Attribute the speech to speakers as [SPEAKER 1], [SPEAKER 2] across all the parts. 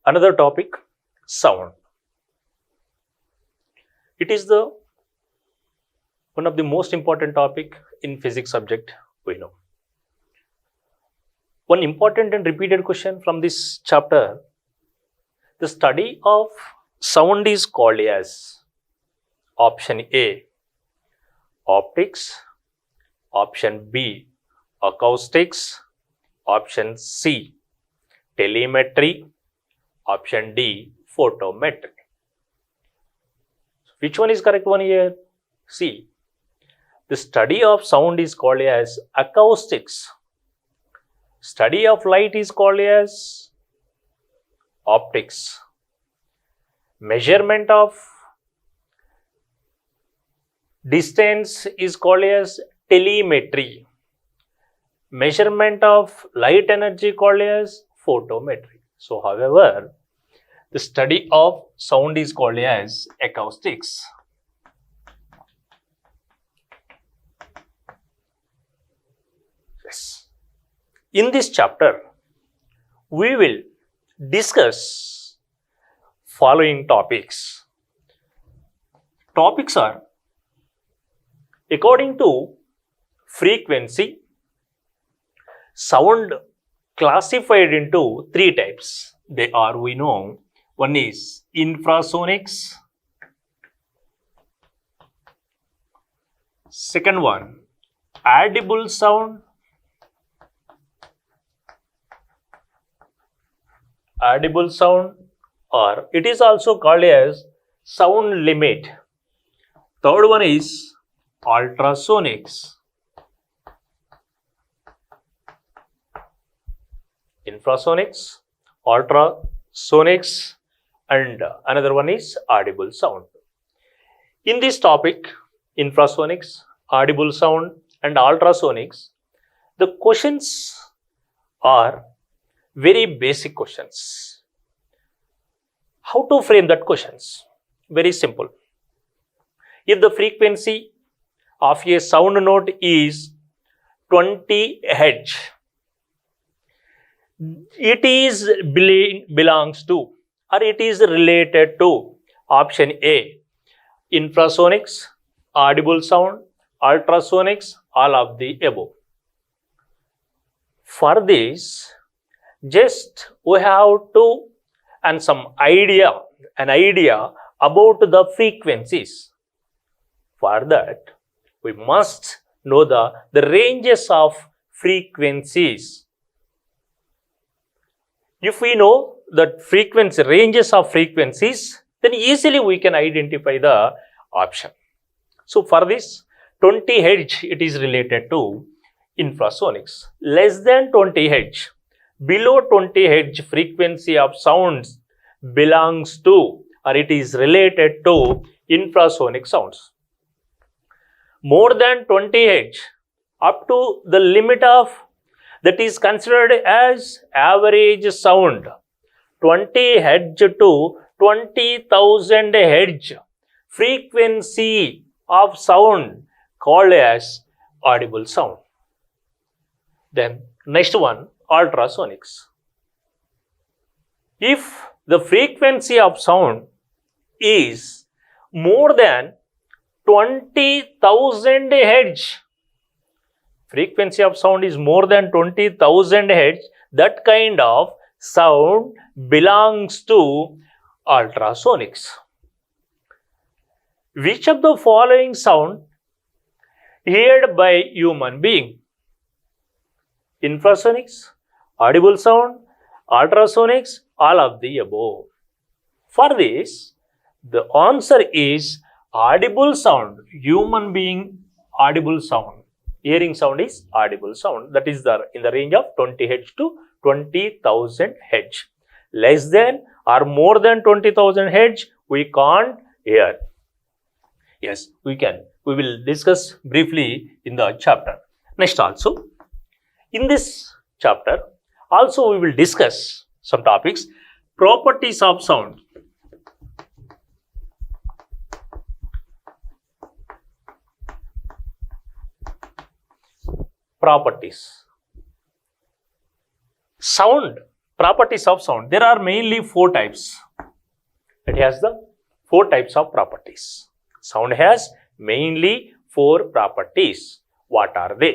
[SPEAKER 1] Another topic, sound. It is the one of the most important topic in physics subject we know. One important and repeated question from this chapter, the study of sound is called as option A, optics, option B, acoustics, option C, telemetry, option D, photometry. Which one is correct one here? C. The study of sound is called as acoustics. Study of light is called as optics. Measurement of distance is called as telemetry. Measurement of light energy called as photometry. So, however, the study of sound is called as acoustics. Yes. In this chapter, we will discuss following topics. Topics are according to frequency, sound classified into three types. They are, we know, one is infrasonics, second one audible sound, or it is also called as sound limit. Third one is ultrasonics. Infrasonics, ultrasonics, and another one is audible sound. In this topic, infrasonics, audible sound, and ultrasonics, the questions are very basic questions. How to frame that questions? Very simple. If the frequency of a sound note is 20 Hz, it is belongs to or it is related to option A, infrasonics, audible sound, ultrasonics, all of the above. For this, just we have to and an idea about the frequencies. For that, we must know the ranges of frequencies. If we know the ranges of frequencies, then easily we can identify the option. So for this, 20 Hz, it is related to infrasonics. Less than 20 Hz, below 20 Hz frequency of sounds belongs to or it is related to infrasonic sounds. More than 20 Hz, up to the limit of that is considered as average sound, 20 Hz to 20,000 Hz frequency of sound called as audible sound. Then next one, ultrasonics. If the frequency of sound is more than 20,000 Hz, frequency of sound is more than 20,000 Hz, that kind of sound belongs to ultrasonics. Which of the following sound heard by human being? Infrasonics, audible sound, ultrasonics, all of the above. For this, the answer is audible sound, human being audible sound. Hearing sound is audible sound, that is in the range of 20 Hz to 20,000 Hz. Less than or more than 20,000 Hz, we can't hear. Yes, we can. We will discuss briefly in the chapter. Next also, in this chapter, also we will discuss some topics, properties of sound. properties. Sound, properties of sound. There are mainly 4 types. It has the 4 types of properties. Sound has mainly 4 properties. What are they?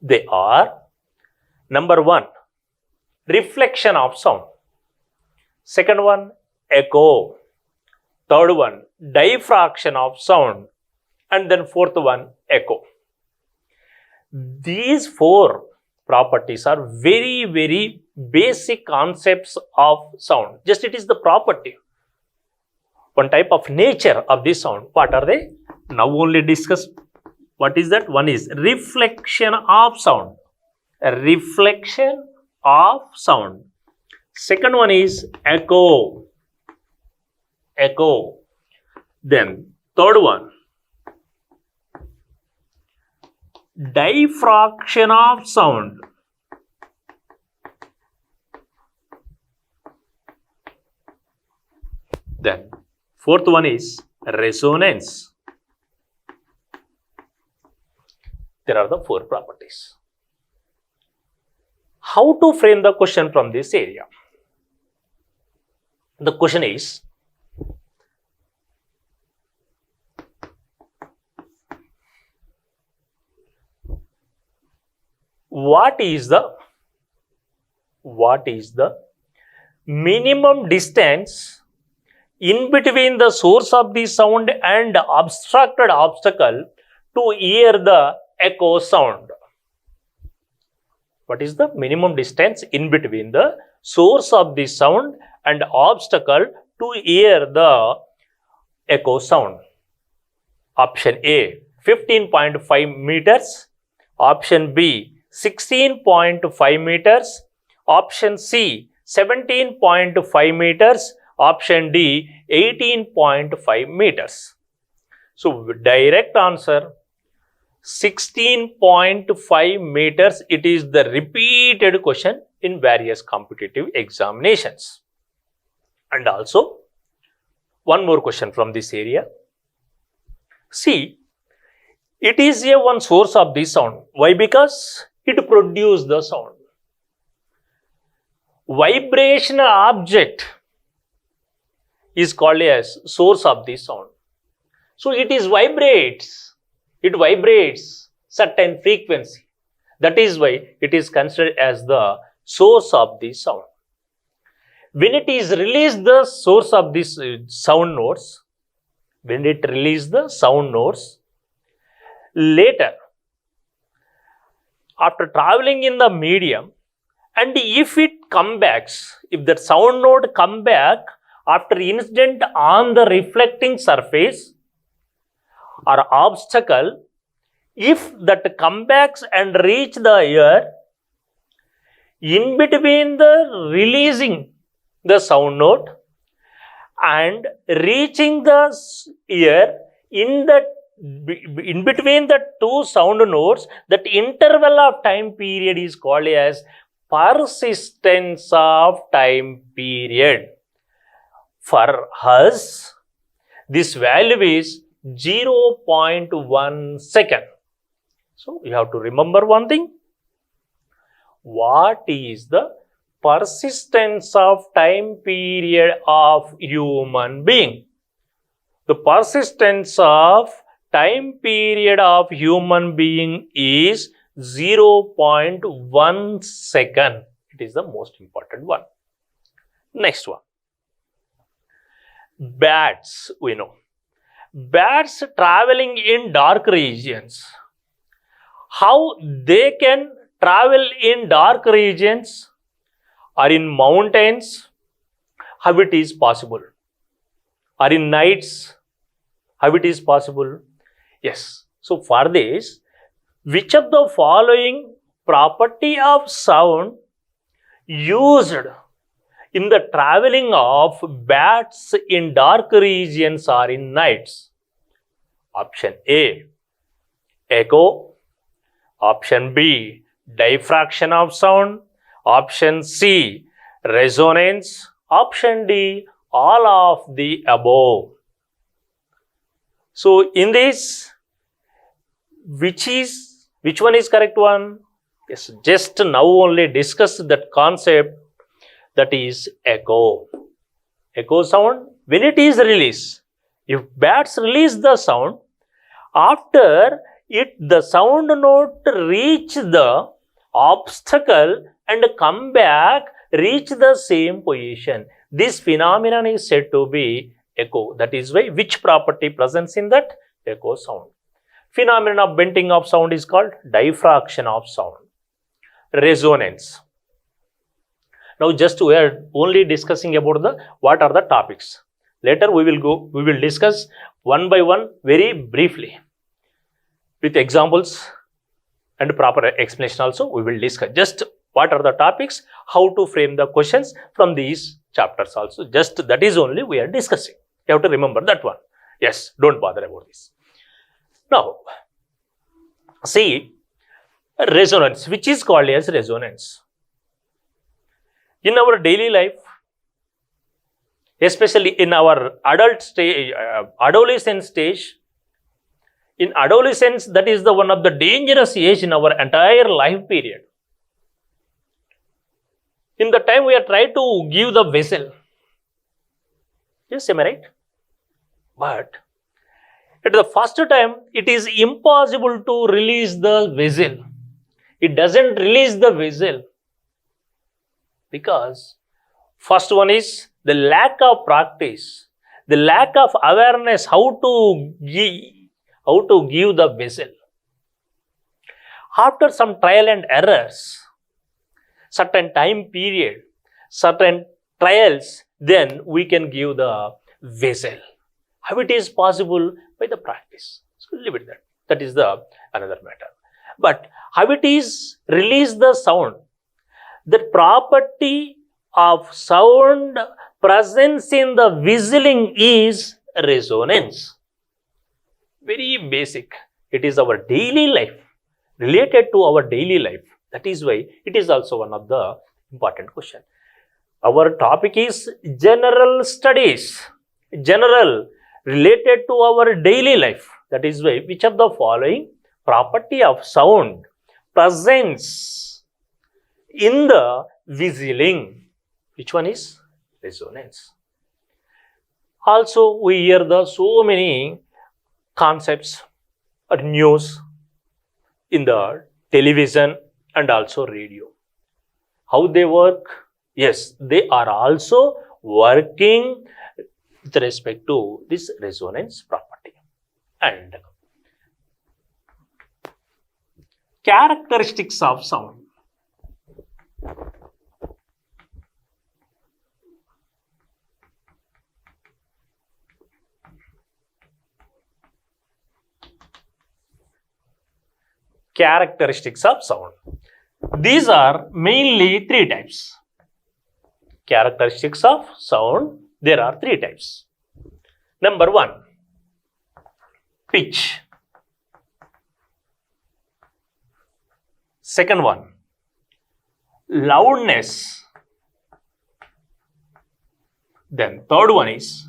[SPEAKER 1] They are: number 1, reflection of sound. Second one, echo. Third one, diffraction of sound. And then fourth one, echo. These 4 properties are very, very basic concepts of sound. Just it is the property, one type of nature of this sound. What are they? Now only discuss. What is that? One is reflection of sound. A reflection of sound. Second one is echo. Echo. Then third one, diffraction of sound. Then fourth one is resonance. There are the 4 properties. How to frame the question from this area? The question is, what is the minimum distance in between the source of the sound and obstructed obstacle to hear the echo sound? What is the minimum distance in between the source of the sound and obstacle to hear the echo sound? Option A, 15.5 meters. Option B, 16.5 meters. Option C, 17.5 meters. Option D, 18.5 meters. So, direct answer, 16.5 meters. It is the repeated question in various competitive examinations. And also, one more question from this area. See, it is a one source of the sound. Why? Because it produces the sound. Vibrational object is called as source of the sound. So it vibrates certain frequency. That is why it is considered as the source of the sound. When it is released the source of this sound notes, later, after traveling in the medium, and if it comes back, if that sound node come back after incident on the reflecting surface or obstacle, if that comes back and reach the ear, in between the releasing the sound node and reaching the ear, in between the 2 sound nodes, that interval of time period is called as persistence of time period. For us, this value is 0.1 second. So, you have to remember one thing. What is the persistence of time period of human being? The persistence of time period of human being is 0.1 second. It is the most important one. Next one. Bats, we know. Bats traveling in dark regions. How they can travel in dark regions or in mountains? How it is possible? Or in nights? How it is possible? Yes. So for this, which of the following property of sound used in the traveling of bats in dark regions or in nights? Option A, echo. Option B, diffraction of sound. Option C, resonance. Option D, all of the above. So in this, which is Which one is correct one? Yes, just now only discussed that concept, that is echo. Echo sound, when it is released, if bats release the sound, after it the sound note reach the obstacle and come back, reach the same position. This phenomenon is said to be echo. That is why which property presents in that echo sound. Phenomenon of bending of sound is called diffraction of sound. Resonance. Now just we are only discussing about the what are the topics. Later we will discuss one by one very briefly with examples and proper explanation also we will discuss. Just what are the topics, how to frame the questions from these chapters also. Just that is only we are discussing. You have to remember that one. Yes, don't bother about this. Now, see resonance, which is called as resonance. In our daily life, especially in our adult stage, adolescent stage, in adolescence, that is the one of the dangerous age in our entire life period. In the time we are trying to give the vessel. Yes, am I right? But at the first time, it is impossible to release the vessel. It doesn't release the vessel because first one is the lack of practice, the lack of awareness how to give the vessel. After some trial and errors, certain time period, certain trials, then we can give the vessel. How it is possible? By the practice. So leave it there. That is the another matter. But how it is release the sound? The property of sound presence in the whistling is resonance. Very basic. It is our daily life, related to our daily life. That is why it is also one of the important question. Our topic is general studies, general related to our daily life. That is why which of the following property of sound presents in the whistling? Which one is resonance? Also, we hear the so many concepts or news in the television and also radio. How they work? Yes, they are also working with respect to this resonance property. And characteristics of sound. Characteristics of sound. These are mainly three types. Characteristics of sound, there are three types. Number one, pitch. Second one, loudness. Then third one is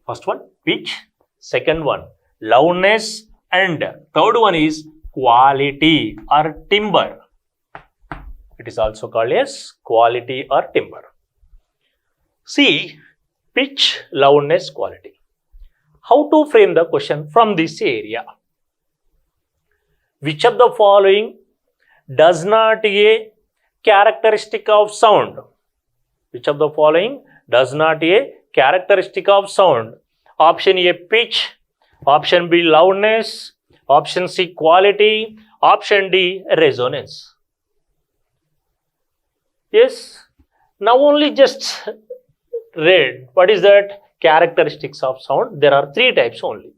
[SPEAKER 1] first one, pitch. Second one, loudness. And third one is quality or timbre. It is also called as quality or timbre. See, pitch, loudness, quality. How to frame the question from this area? Which of the following does not a characteristic of sound? Which of the following does not a characteristic of sound? Option A, pitch. Option B, loudness. Option C, quality. Option D, resonance. Yes. Now only just read. What is that? Characteristics of sound. There are three types only.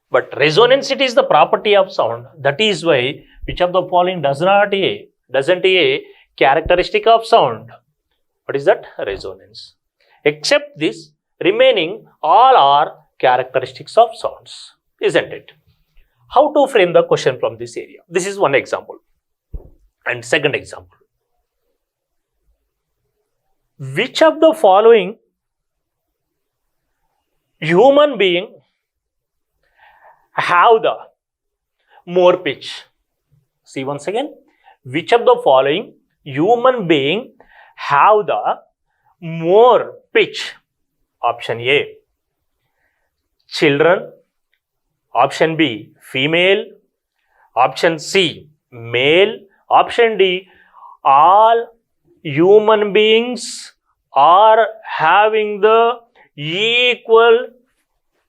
[SPEAKER 1] But resonance, it is the property of sound. That is why which of the following doesn't a characteristic of sound? What is that? Resonance. Except this, remaining all are characteristics of sounds, isn't it? How to frame the question from this area? This is one example. And second example. Which of the following human being have the more pitch? See once again, which of the following human being have the more pitch? Option A, children. Option B, female. Option C, male. Option D, all human beings are having the equal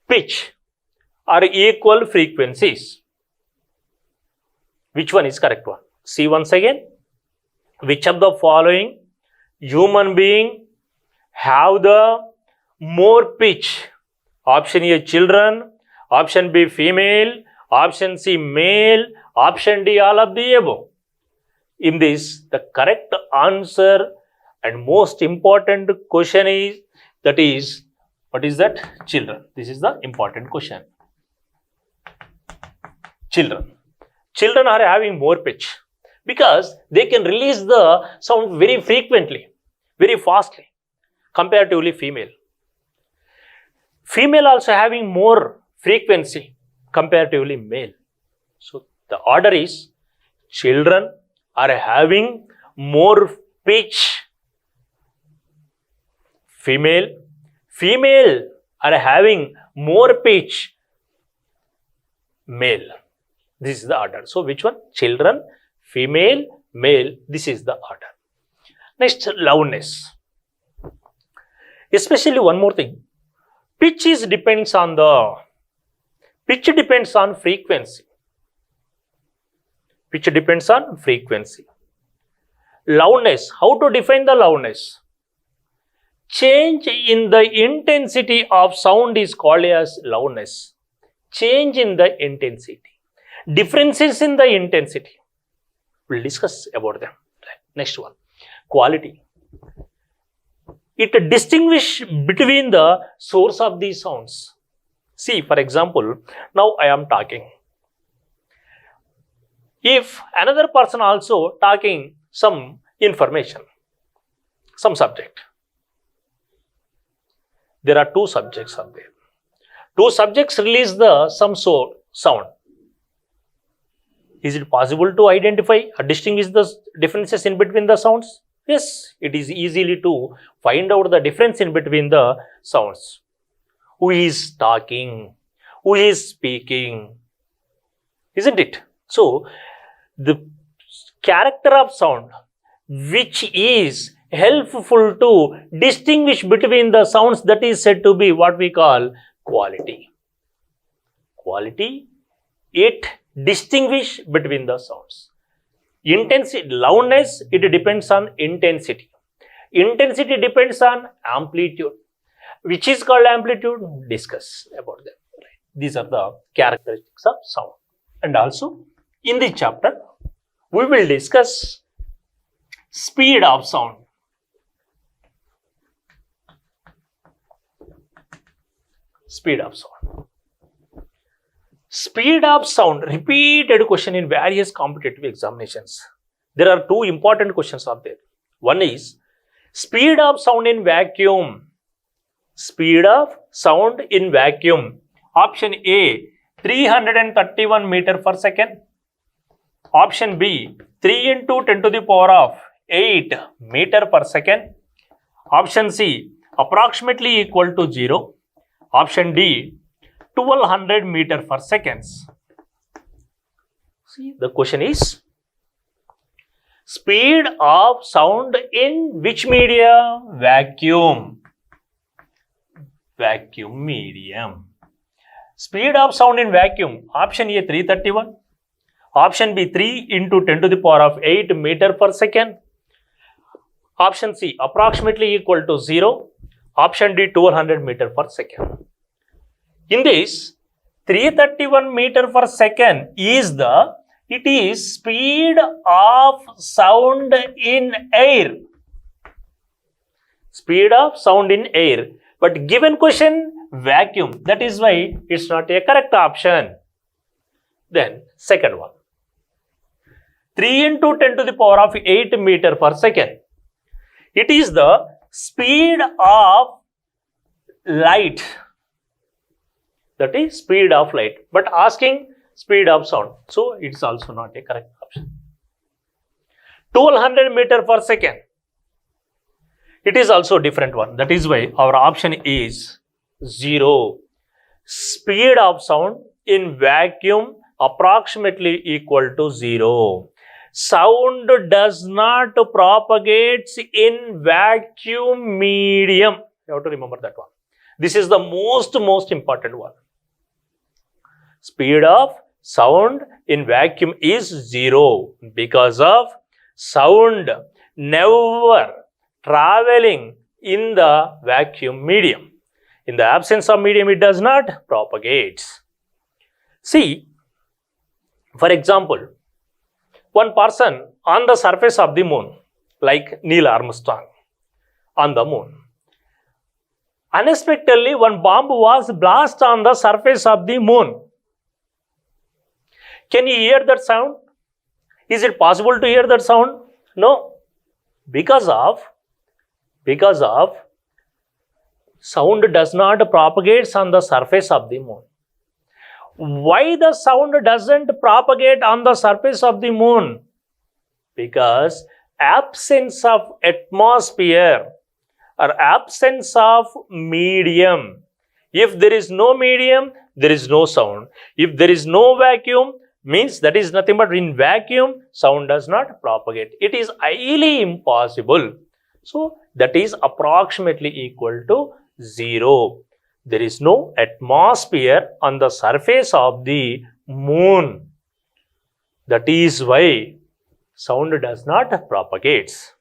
[SPEAKER 1] pitch or equal frequencies. Which one is correct one? See once again, which of the following human being have the more pitch? Option A, children. Option B, female. Option C, male. Option D, all of the above. In this, the correct answer and most important question is, what is that? Children. This is the important question. Children. Children are having more pitch because they can release the sound very frequently, very fastly, comparatively female. Female also having more frequency comparatively male. So the order is, children are having more pitch, female are having more pitch, male. This is the order. So which one? Children, female, male. This is the order. Next, loudness. Especially one more thing. Pitch depends on frequency. Pitch depends on frequency. Loudness. How to define the loudness? Change in the intensity of sound is called as loudness. Change in the intensity. Differences in the intensity. We'll discuss about them. Next one. Quality. It distinguishes between the source of these sounds. See, for example, now I am talking. If another person also talking some information, some subject, there are two subjects are there. Two subjects release the some sound. Is it possible to identify or distinguish the differences in between the sounds? Yes, it is easily to find out the difference in between the sounds. Who is talking? Who is speaking? Isn't it? So, the character of sound which is helpful to distinguish between the sounds, that is said to be what we call quality. Quality, it distinguish between the sounds. Intensity, loudness, it depends on intensity. Intensity depends on amplitude. Which is called amplitude? Discuss about them. Right. These are the characteristics of sound. And also, in this chapter, we will discuss speed of sound. Speed of sound. Speed of sound, repeated question in various competitive examinations. There are two important questions out there. One is speed of sound in vacuum. Speed of sound in vacuum. Option A, 331 meter per second. Option B, 3 into 10 to the power of 8 meter per second. Option C, approximately equal to 0. Option D, 1200 meter per seconds. See, the question is speed of sound in which media? Vacuum. Vacuum medium. Speed of sound in vacuum. Option A, 331. Option B, 3 into 10 to the power of 8 meter per second. Option C, approximately equal to 0. Option D, 1200 meter per second. In this, 331 meter per second is speed of sound in air. Speed of sound in air. But given question, vacuum. That is why it's not a correct option. Then, second one. 3 into 10 to the power of 8 meter per second. It is the speed of light. that is speed of light, but asking speed of sound, so it's also not a correct option. 1200 meter per second, it is also a different one. That is why our option is 0. Speed of sound in vacuum approximately equal to 0. Sound does not propagate in vacuum medium. You have to remember that one. This is the most important one. Speed of sound in vacuum is 0 because of sound never traveling in the vacuum medium. In the absence of medium, it does not propagate. See, for example, one person on the surface of the moon, like Neil Armstrong on the moon. Unexpectedly, one bomb was blasted on the surface of the moon. Can you hear that sound? Is it possible to hear that sound? No. Because of sound does not propagate on the surface of the moon. Why the sound doesn't propagate on the surface of the moon? Because absence of atmosphere or absence of medium. If there is no medium, there is no sound. If there is no vacuum, means that is nothing but in vacuum, sound does not propagate. It is highly impossible. So that is approximately equal to 0. There is no atmosphere on the surface of the moon. That is why sound does not propagate.